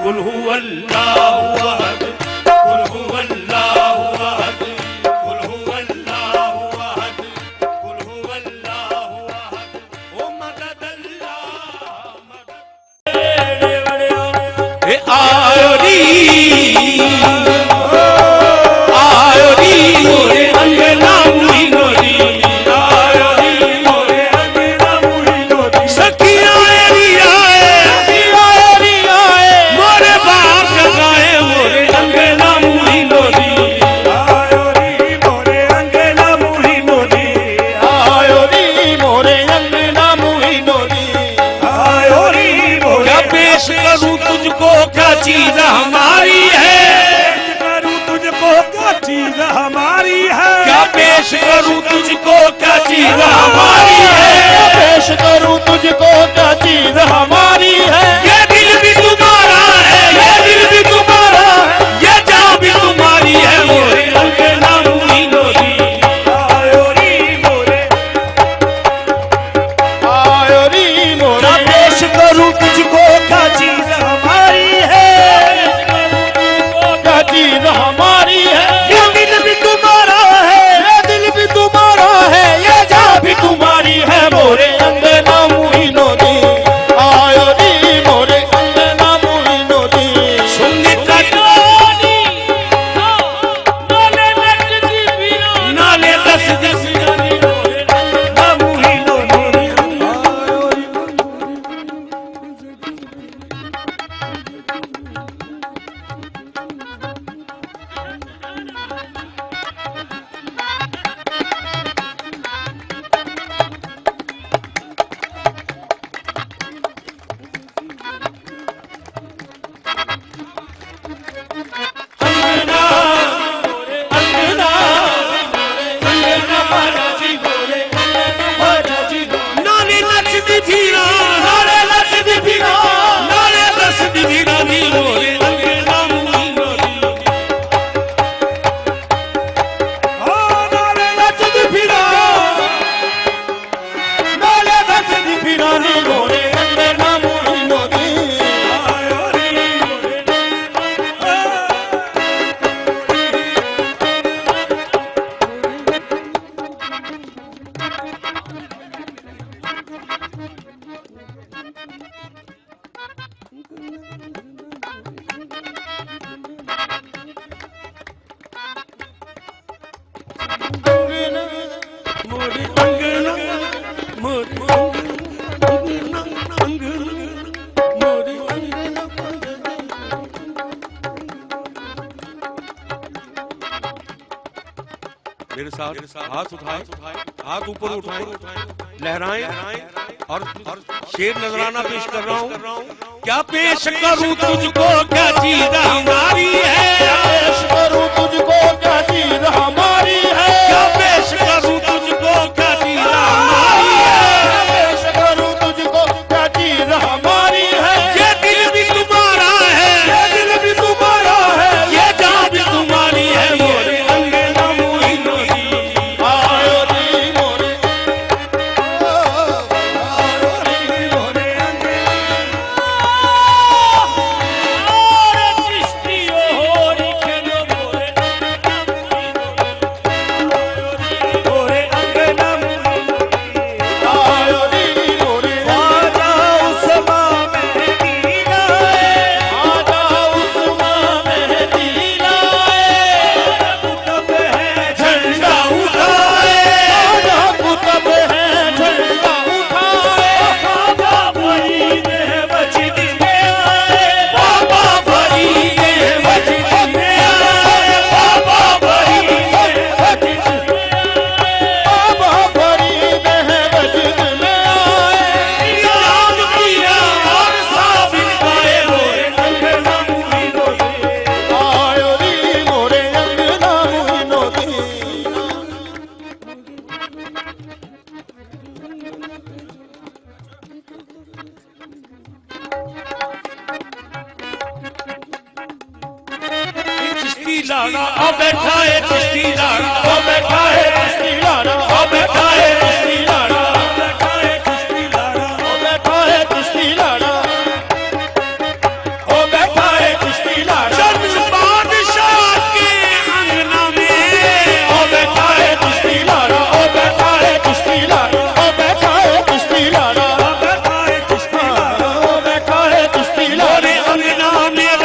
कुल हुवल्लाहु अहद, कुल हुवल्लाहु अहद, कुल हुवल्लाहु अहद, कुल हुवल्लाहु अहद। ओ मदद अल्लाह मदद। ए आयो री मोरे अंगना मुहिनो दी, आयो री मोरे अंगना मुहिनो दी। सखिया री आए मोरे बाप जगाए मोरे अंगना मुहिनो दी, आयो री मोरे अंगना मुहिनो दी, आयो री मोरे अंगना मुहिनो दी, आयो री मोरे। क्या पेश करूं तुझको क्या चीज हमारी है, करूं तुझको क्या चीज हमारी है, क्या पेश करूं तुझको क्या चीज हमारी है, पेश करूं तुझको क्या चीज हमारी है। ये दिल भी तुम्हारा है, ये दिल भी तुम्हारा है, ये जान भी तुम्हारी है मोरे अंगना मुहिनो दी, आयो री मोरे, आयो री मोरे। क्या पेश करूं तुझको क्या चीज हमारी है, क्या चीज हमारी है। ये दिल भी तुम्हारा है, ये दिल भी तुम्हारा है, ये जान भी तुम्हारी है मोरे अंगना मुहिनो दी, आयो री मोरे अंगना मुहिनो दी। सुनने का नाले नाले दस दस मोरे अंगना मुहिनो दी, आयो री। नाले नचदी फिरा, नाले नचदी फिरा, नाले नचदी फिरा दी मोरे अंगना मुहिनो दी, ओ नाले नचदी फिरा, नाले नचदी फिरा दी मोरे अंगना मुहिनो दी, आयो री मोरे। मोरे अंगना मोरे अंगना मोरे अंगना। मेरे साथ हाथ उठाए, हाथ ऊपर उठाए, लहराएं और शेर नजराना पेश कर रहा हूँ। क्या पेश करूं तुझको क्या चीज हमारी है, पेश करूं तुझको क्या चीज हमारी है, क्या पेश करूं तुझको क्या चीज हमारी है, पेश करूं तुझको क्या चीज हमारी है। ये दिल भी तुम्हारा है, ये दिल भी तुम्हारा है, ये जान भी तुम्हारी है मोरे अंगना मुहिनो दी, आयो री मोरे, आयो री मोरे अंगना। चिश्ती लाड़ा आ बैठा है, चिश्ती लाड़ा आ बैठा है, चिश्ती लाड़ा आ बैठा है, चिश्ती लाड़ा आ बैठा है, चिश्ती लाड़ा आ बैठा है, चिश्ती लाड़ा आ बैठा है, अंगना में